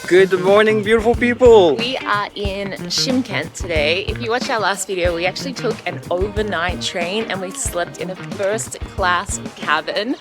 Good morning, beautiful people! We are in Shymkent today. If you watched our last video, we actually took an overnight train and we slept in a first class cabin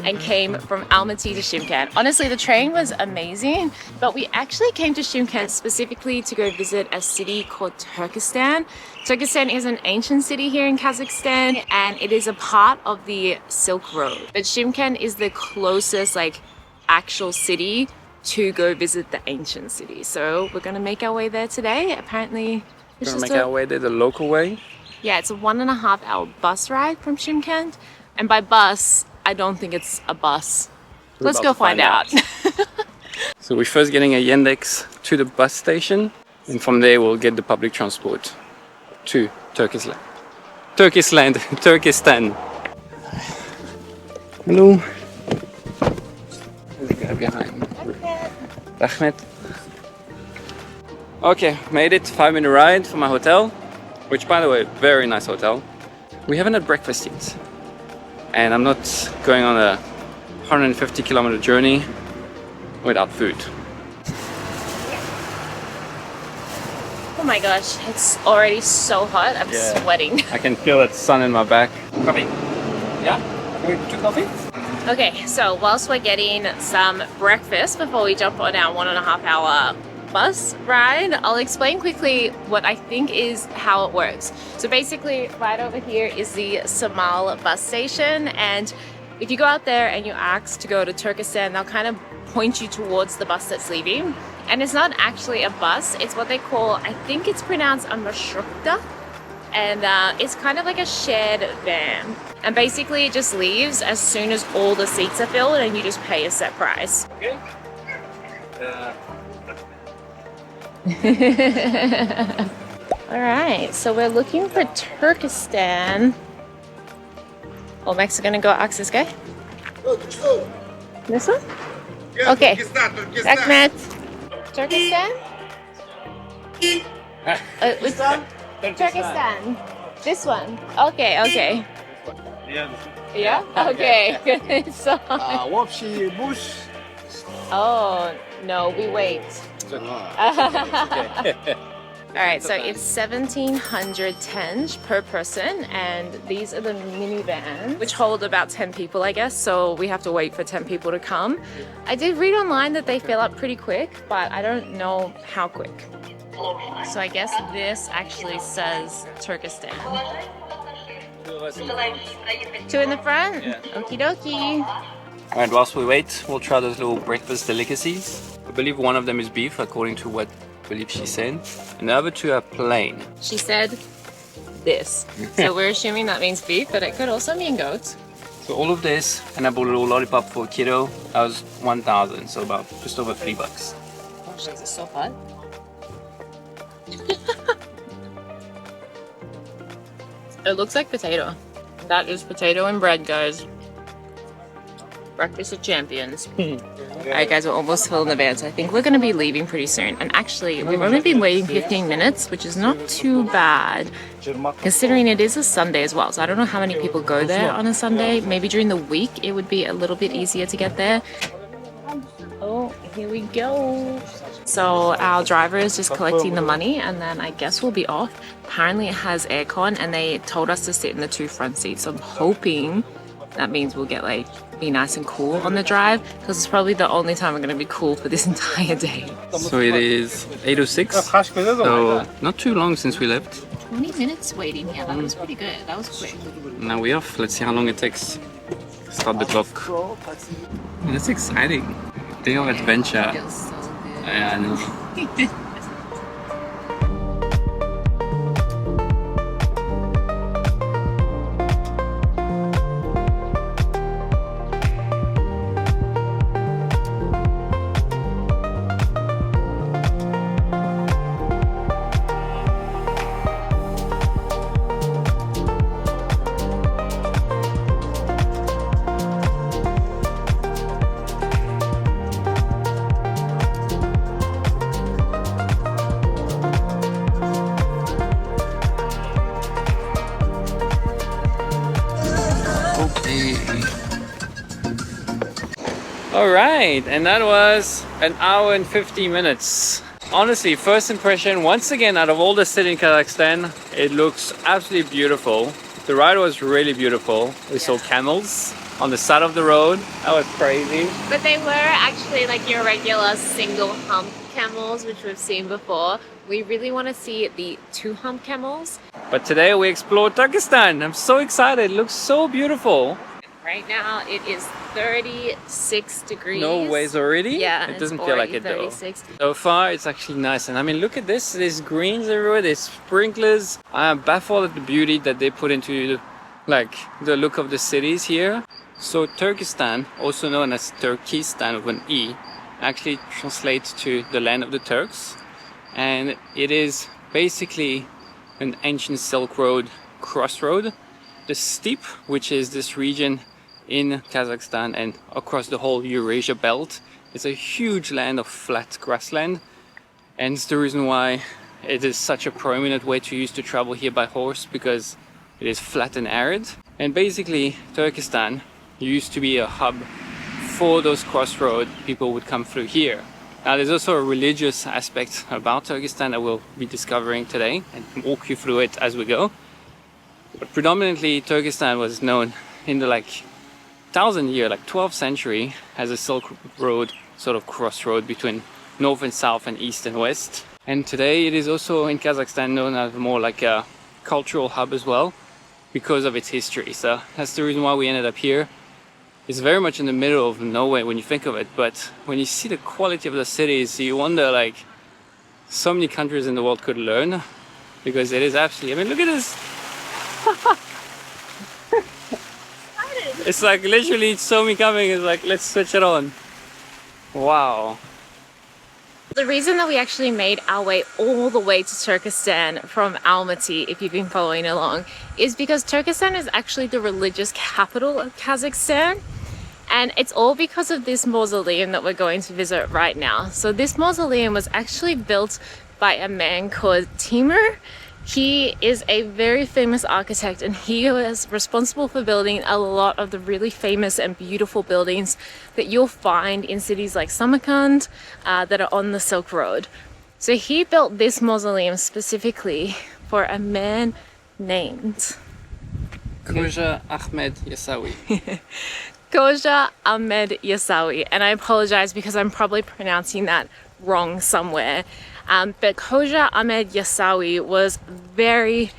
and came from Almaty to Shymkent. Honestly, the train was amazing, but we actually came to Shymkent specifically to go visit a city called Turkistan. Turkistan is an ancient city here in Kazakhstan and it is a part of the Silk Road. But Shymkent is the closest actual city to go visit the ancient city. So we're gonna make our way there today. Apparently We're gonna make our way there the local way. Yeah, it's a 1.5 hour bus ride from Shymkent. And by bus, I don't think it's a bus. Let's go find out. So we're first getting a Yandex to the bus station, and from there we'll get the public transport to Turkistan. Turkistan. Hello. There's a guy behind. Ahmed. Okay, made it. 5-minute ride from my hotel, which by the way, very nice hotel. We haven't had breakfast yet, and I'm not going on a 150-kilometer journey without food. Oh my gosh, it's already so hot. I'm sweating. I can feel that sun in my back. Coffee? Yeah? Two coffee? Okay, so whilst we're getting some breakfast before we jump on our 1.5 hour bus ride, I'll explain quickly what I think is how it works. So basically, right over here is the Samal bus station, and if you go out there and you ask to go to Turkistan, they'll kind of point you towards the bus that's leaving. And it's not actually a bus, it's what they call, I think it's pronounced a marshrutka, and it's kind of like a shared van. And basically it just leaves as soon as all the seats are filled and you just pay a set price. Okay. Alright, so we're looking for Turkistan. Oh, Max is gonna go ask this guy? This one? Yeah, Okay. Turkistan. Ahmed. Turkistan? Turkistan. This one. Okay. Yeah? Okay. So. Вообще буш. Oh, no, we wait. Alright, so it's 1,700 tenge per person, and these are the minivans, which hold about 10 people, I guess, so we have to wait for 10 people to come. I did read online that they fill up pretty quick, but I don't know how quick. So I guess this actually says Turkistan. Two in the front? Yeah. Okie dokie. Alright, whilst we wait, we'll try those little breakfast delicacies. I believe one of them is beef, according to what I believe she said. And the other two are plain. She said this. So we're assuming that means beef, but it could also mean goat. So all of this, and I bought a little lollipop for a kiddo. That was 1,000, so about just over $3. Gosh, this is so hot. It looks like potato. That is potato and bread, guys. Breakfast of champions. Alright guys, we're almost full in the van, so I think we're going to be leaving pretty soon. And actually, we've only been waiting 15 minutes, which is not too bad, considering it is a Sunday as well. So I don't know how many people go there on a Sunday. Maybe during the week, it would be a little bit easier to get there. Oh, here we go. So our driver is just collecting the money, and then I guess we'll be off. Apparently it has aircon, and they told us to sit in the 2 front seats. So I'm hoping that means we'll get be nice and cool on the drive, because it's probably the only time we're going to be cool for this entire day. So it is 8:06, so not too long since we left. 20 minutes waiting. Yeah, that was pretty good. That was quick. Now we're off. Let's see how long it takes. Start the clock. That's exciting. Day of adventure. Feels so good. I know. All right, and that was an hour and 50 minutes. Honestly, first impression, once again, out of all the cities in Kazakhstan, it looks absolutely beautiful. The ride was really beautiful. We saw camels on the side of the road. That was crazy. But they were actually like your regular single hump camels, which we've seen before. We really want to see the two-hump camels. But today we explored Turkestan. I'm so excited. It looks so beautiful. Right now it is 36 degrees. No ways already? Yeah, it doesn't feel like it 36. though. So far it's actually nice, and I mean look at this, there's greens everywhere, there's sprinklers. I am baffled at the beauty that they put into the look of the cities here. So Turkestan, also known as Turkistan with an E, actually translates to the land of the Turks, and it is basically an ancient Silk Road crossroad. The steppe, which is this region in Kazakhstan and across the whole Eurasia belt, is a huge land of flat grassland, and it's the reason why it is such a prominent way to use to travel here by horse, because it is flat and arid. And basically Turkestan used to be a hub for those crossroads. People would come through here. Now there's also a religious aspect about Turkestan that we'll be discovering today and walk you through it as we go. But predominantly Turkestan was known in the 12th century as a Silk Road sort of crossroad between north and south and east and west. And today it is also in Kazakhstan known as more like a cultural hub as well, because of its history. So that's the reason why we ended up here. It's very much in the middle of nowhere when you think of it, but when you see the quality of the cities, you wonder so many countries in the world could learn, because it is absolutely, I mean look at this. It's like literally saw me coming, it's like let's switch it on. Wow. The reason that we actually made our way all the way to Turkestan from Almaty, if you've been following along, is because Turkestan is actually the religious capital of Kazakhstan. And it's all because of this mausoleum that we're going to visit right now. So this mausoleum was actually built by a man called Timur. He is a very famous architect, and he was responsible for building a lot of the really famous and beautiful buildings that you'll find in cities like Samarkand that are on the Silk Road. So he built this mausoleum specifically for a man named Khoja Ahmed Yasawi. Khoja Ahmed Yasawi, and I apologize because I'm probably pronouncing that wrong somewhere. But Khoja Ahmed Yasawi was a very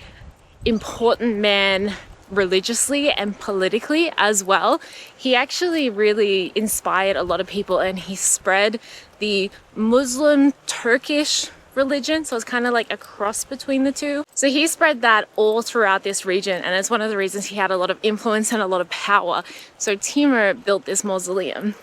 important man religiously and politically as well. He actually really inspired a lot of people, and he spread the Muslim Turkish religion, so it's kind of like a cross between the two. So he spread that all throughout this region, and it's one of the reasons he had a lot of influence and a lot of power. So Timur built this mausoleum.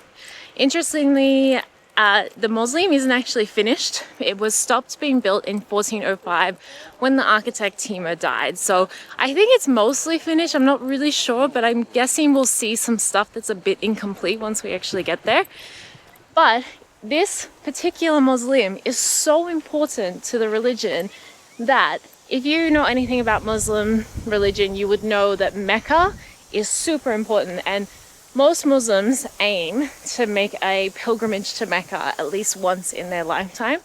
Interestingly, the mausoleum isn't actually finished. It was stopped being built in 1405 when the architect Timur died. So I think it's mostly finished. I'm not really sure, but I'm guessing we'll see some stuff that's a bit incomplete once we actually get there. But this particular mausoleum is so important to the religion that if you know anything about Muslim religion, you would know that Mecca is super important, and most Muslims aim to make a pilgrimage to Mecca at least once in their lifetime.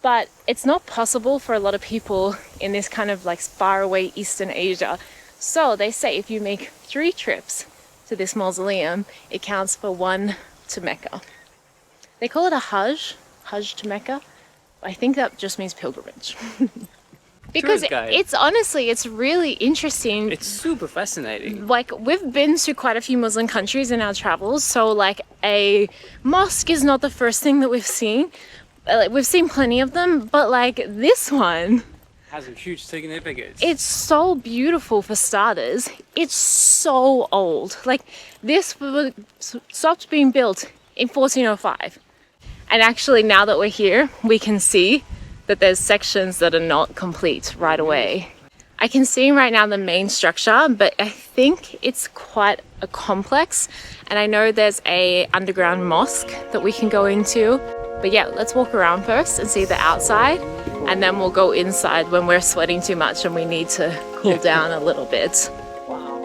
But it's not possible for a lot of people in this kind of faraway Eastern Asia. So they say if you make 3 trips to this mausoleum, it counts for 1 to Mecca. They call it a Hajj to Mecca. I think that just means pilgrimage. Because it's really interesting. It's super fascinating. We've been to quite a few Muslim countries in our travels, so a mosque is not the first thing that we've seen. We've seen plenty of them, but this one has a huge significance. It's so beautiful for starters. It's so old. This stopped being built in 1405. And actually, now that we're here, we can see that there's sections that are not complete right away. I can see right now the main structure, but I think it's quite a complex. And I know there's a underground mosque that we can go into. But yeah, let's walk around first and see the outside, and then we'll go inside when we're sweating too much and we need to cool down a little bit. Wow.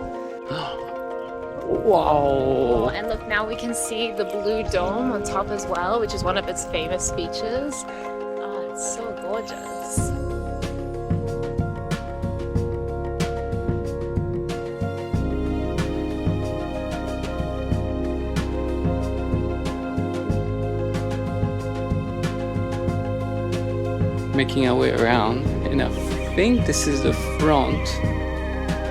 Wow. And look, now we can see the blue dome on top as well, which is one of its famous features. Oh, it's so gorgeous. Making our way around, and I think this is the front.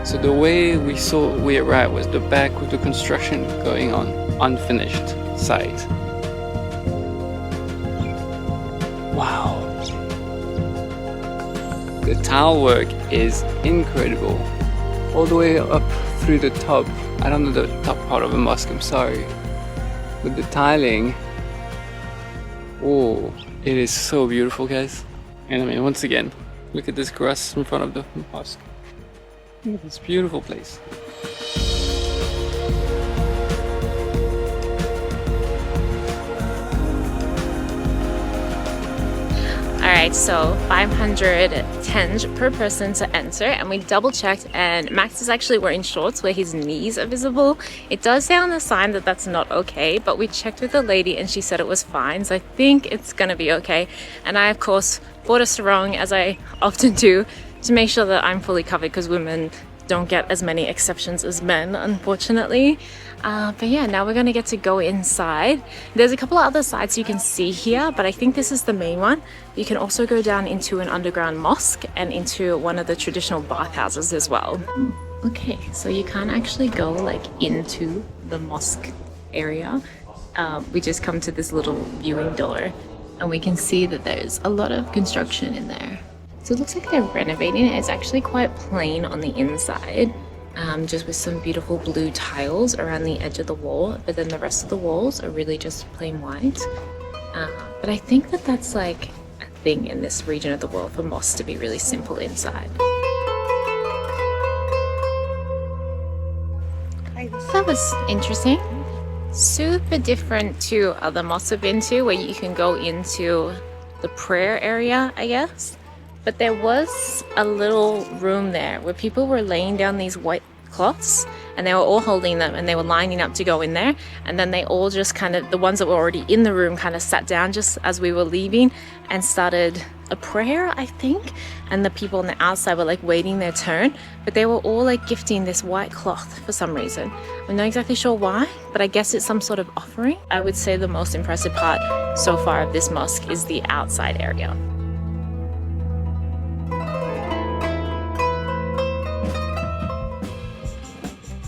So the way we arrived was the back with the construction going on, unfinished site. Wow. The tile work is incredible. All the way up through the top. I don't know the top part of the mosque, I'm sorry. But the tiling, oh, it is so beautiful, guys. And I mean, once again, look at this grass in front of the mosque. Look at this beautiful place. Alright, so 500 tenge per person to enter, and we double checked, and Max is actually wearing shorts where his knees are visible. It does say on the sign that that's not okay, but we checked with the lady and she said it was fine, so I think it's gonna be okay. And I, of course, bought a sarong, as I often do, to make sure that I'm fully covered, because women don't get as many exceptions as men, unfortunately. But yeah, now we're gonna get to go inside. There's a couple of other sites you can see here, but I think this is the main one. You can also go down into an underground mosque and into one of the traditional bathhouses as well. Okay, so you can't actually go like into the mosque area. We just come to this little viewing door, and we can see that there's a lot of construction in there. So it looks like they're renovating it. It's actually quite plain on the inside, just with some beautiful blue tiles around the edge of the wall, but then the rest of the walls are really just plain white. But I think that that's like a thing in this region of the world for mosques to be really simple inside. That was interesting. Super different to other mosques I've been to, where you can go into the prayer area, I guess. But there was a little room there where people were laying down these white cloths, and they were all holding them, and they were lining up to go in there. And then they all just kind of, the ones that were already in the room kind of sat down just as we were leaving and started a prayer, I think. And the people on the outside were like waiting their turn, but they were all like gifting this white cloth for some reason. I'm not exactly sure why, but I guess it's some sort of offering. I would say the most impressive part so far of this mosque is the outside area.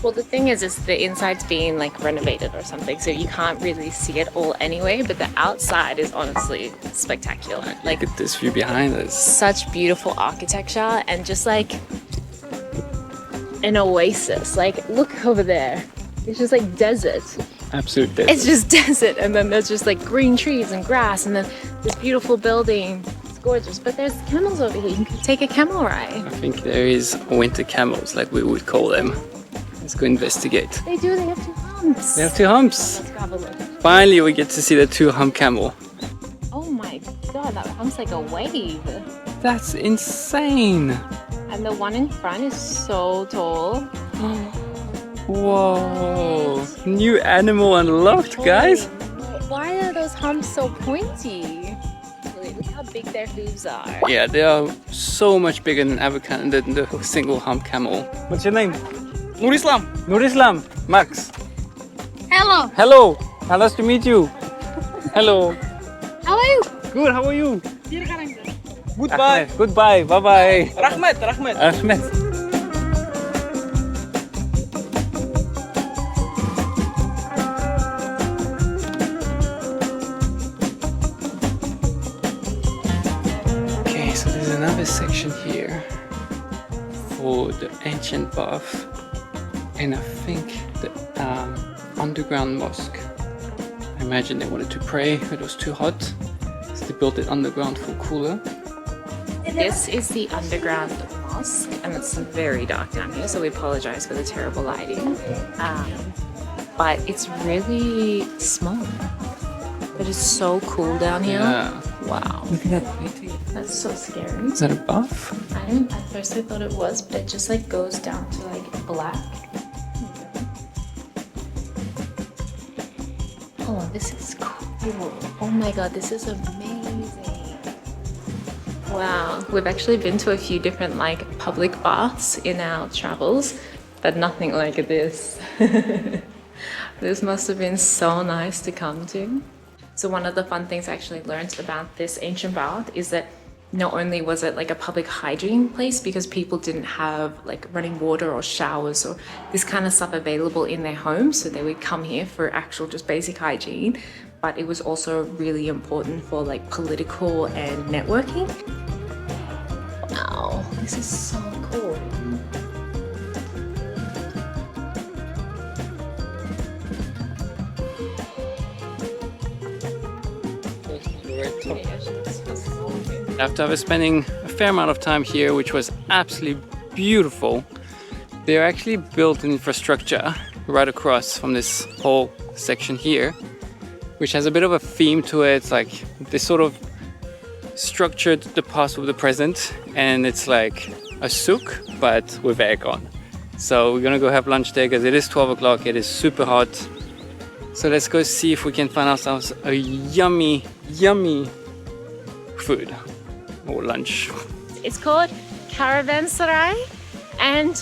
Well, the thing is the inside's being like renovated or something, so you can't really see it all anyway, but the outside is honestly spectacular. Like, look at this view behind us. Such beautiful architecture, and just like an oasis. Like, look over there. It's just like desert. Absolute desert. It's just desert, and then there's just like green trees and grass, and then this beautiful building. It's gorgeous, but there's camels over here. You can take a camel ride. I think there is winter camels, like we would call them. Let's go investigate. They do, they have two humps. They have two humps. Let's go have a look. Finally, we get to see the two-hump camel. Oh my god, that hump's like a wave. That's insane. And the one in front is so tall. Whoa. New animal unlocked, guys. Why are those humps so pointy? Look how big their hooves are. Yeah, they are so much bigger than the single hump camel. What's your name? Nur Islam. Nur Islam. Max. Hello. Hello. Nice to meet you. Hello. How are you? Good. How are you? Goodbye. Ahmed. Goodbye. Bye bye. Rahmat, Rahmat. Ahmed. Okay, so there's another section here for the ancient bath. And I think the underground mosque. I imagine they wanted to pray, but it was too hot, so they built it underground for cooler. This is the underground mosque, and it's very dark down here, so we apologize for the terrible lighting. But it's really small. But it's so cool down here. Yeah. Wow. Look at that painting. That's so scary. Is that a bath? At first I thought it was, but it just like goes down to like black. Oh, this is cool. Oh my god, this is amazing. Wow, we've actually been to a few different like public baths in our travels, but nothing like this. This must have been so nice to come to. So one of the fun things I actually learned about this ancient bath is that not only was it like a public hygiene place because people didn't have like running water or showers or this kind of stuff available in their homes, so they would come here for actual just basic hygiene, but it was also really important for like political and networking. Wow, this is so cool. After spending a fair amount of time here, which was absolutely beautiful, they actually built an infrastructure right across from this whole section here, which has a bit of a theme to it. It's like they sort of structured the past with the present, and it's like a souk but with aircon. So we're gonna go have lunch there because it is 12 o'clock, it is super hot. So let's go see if we can find ourselves a yummy food or lunch. It's called Caravan Saray, and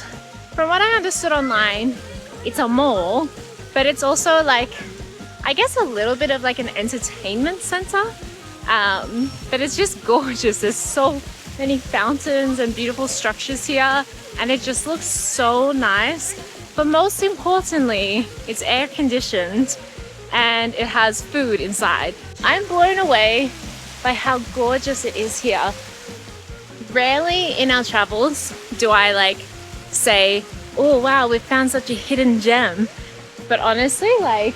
from what I understood online, it's a mall, but it's also like, I guess a little bit of like an entertainment center. But it's just gorgeous. There's so many fountains and beautiful structures here, and it just looks so nice. But most importantly, it's air conditioned and it has food inside. I'm blown away by how gorgeous it is here. Rarely in our travels do I like say, oh wow, we found such a hidden gem. But honestly, like,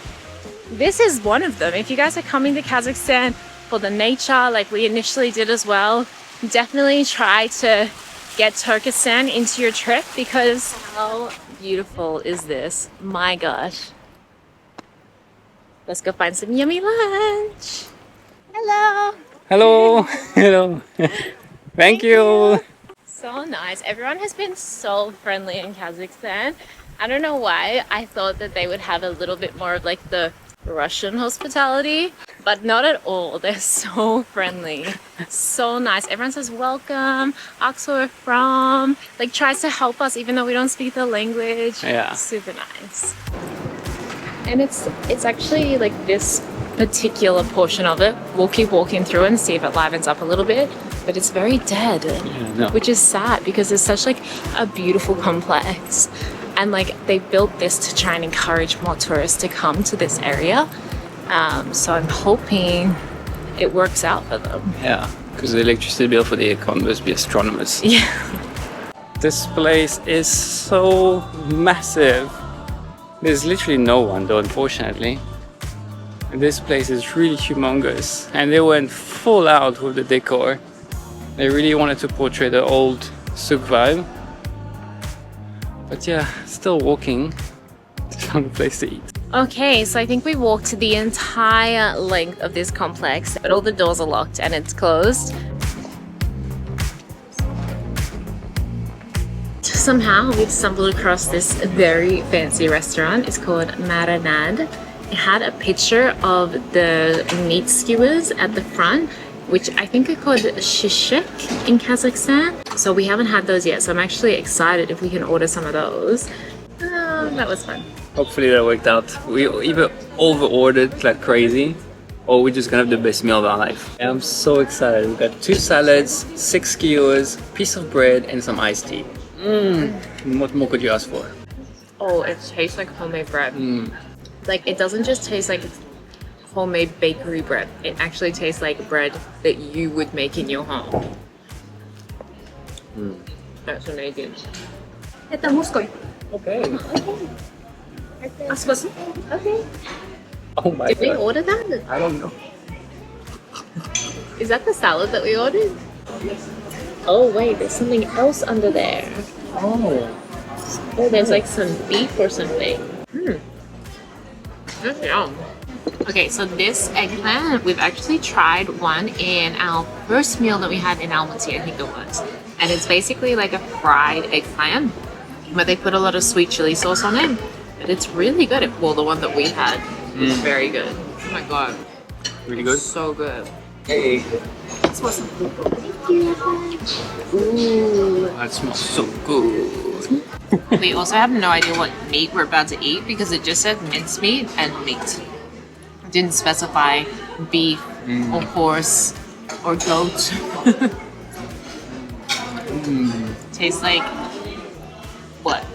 this is one of them. If you guys are coming to Kazakhstan for the nature, like we initially did as well, definitely try to get Turkistan into your trip, because how beautiful is this? My gosh. Let's go find some yummy lunch. Hello. Hello. Hello. Thank you. So nice. Everyone has been so friendly in Kazakhstan. I don't know why. I thought that they would have a little bit more of like the Russian hospitality, but not at all. They're so friendly, so nice. Everyone says welcome, asks where we're from, like tries to help us even though we don't speak the language. Yeah. Super nice. And it's actually like this particular portion of it, we'll keep walking through and see if it livens up a little bit, but it's very dead, which is sad because it's such like a beautiful complex, and like they built this to try and encourage more tourists to come to this area. So I'm hoping it works out for them. Yeah, because the electricity bill for the aircon must be astronomous. Yeah. This place is so massive. There's literally no one though, unfortunately. This place is really humongous, and they went full out with the decor. They really wanted to portray the old souk vibe. But yeah, still walking to find a place to eat. Okay, so I think we walked the entire length of this complex, but all the doors are locked and it's closed. Somehow we've stumbled across this very fancy restaurant. It's called Marinad. It had a picture of the meat skewers at the front, which I think are called shishek in Kazakhstan. So we haven't had those yet, so I'm actually excited if we can order some of those. That was fun. Hopefully that worked out. We either over-ordered like crazy, or we're just gonna have the best meal of our life. And I'm so excited. We've got 2 salads, 6 skewers, piece of bread, and some iced tea. What more could you ask for? Oh, it tastes like homemade bread. Like, it doesn't just taste like homemade bakery bread. It actually tastes like bread that you would make in your home. That's amazing. Это мужской. Okay. Okay. Oh my Did we god. order that? I don't know. Is that the salad that we ordered? Oh wait, there's something else under there. Oh, there's like some beef or something. That's yum. Okay, so this eggplant, we've actually tried one in our first meal that we had in Almaty, I think it was. And it's basically like a fried eggplant, but they put a lot of sweet chili sauce on it. But it's really good. Well, the one that we had was very good. Oh my god, Really good. so good. Hey. Ooh. That smells so good. We also have no idea what meat we're about to eat because it just said mincemeat and meat. It didn't specify beef or horse or goat. Tastes like what?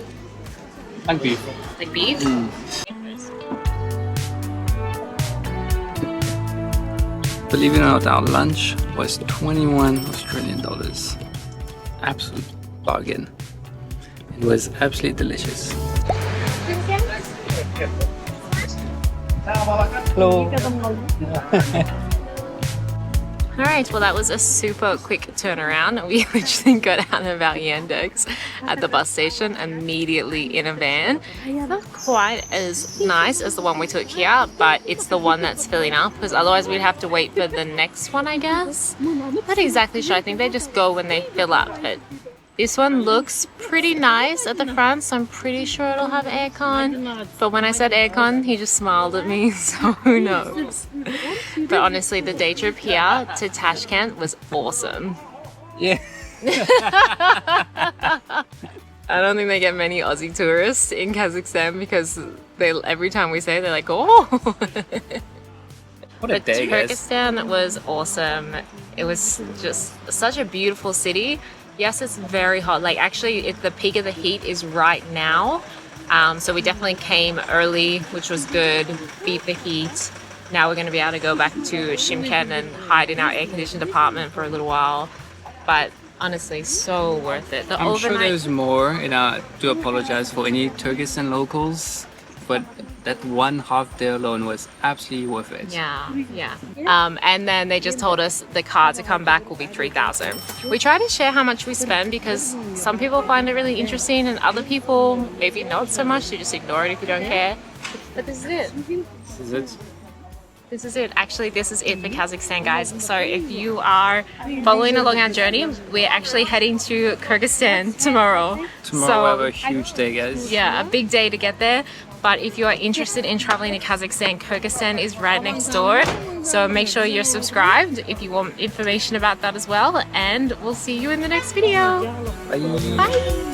And beef. Like beef? Believe it or not, our lunch was 21 Australian dollars. Absolute bargain. It was absolutely delicious. Hello. Alright, well that was a super quick turnaround. We literally got out of our Yandex at the bus station immediately in a van. Not quite as nice as the one we took here, but it's the one that's filling up because otherwise we'd have to wait for the next one, I guess. Not exactly sure. I think they just go when they fill up, but this one looks pretty nice at the front, so I'm pretty sure it'll have aircon. But when I said aircon, he just smiled at me, so who knows. But honestly, the day trip here to Tashkent was awesome. Yeah. I don't think they get many Aussie tourists in Kazakhstan because they every time we say, they're like, oh. What a day, guys. Turkistan was awesome. It was just such a beautiful city. Yes, it's very hot. Like actually, the peak of the heat is right now. So we definitely came early, which was good. Beat the heat. Now we're going to be able to go back to Shymkent and hide in our air-conditioned apartment for a little while. But honestly, so worth it. I'm sure there's more, and I do apologize for any Turkistan locals, but that one half day alone was absolutely worth it. Yeah. And then they just told us the car to come back will be 3,000. We try to share how much we spend because some people find it really interesting and other people maybe not so much. You just ignore it if you don't care. But this is it. This is it. This is it. Actually, this is it for Kazakhstan, guys. So if you are following along our journey, we're actually heading to Kyrgyzstan tomorrow. Tomorrow we have a huge day, guys. Yeah, a big day to get there. But if you are interested in traveling to Kazakhstan, Kyrgyzstan is right next door. So make sure you're subscribed if you want information about that as well. And we'll see you in the next video. Bye. Bye.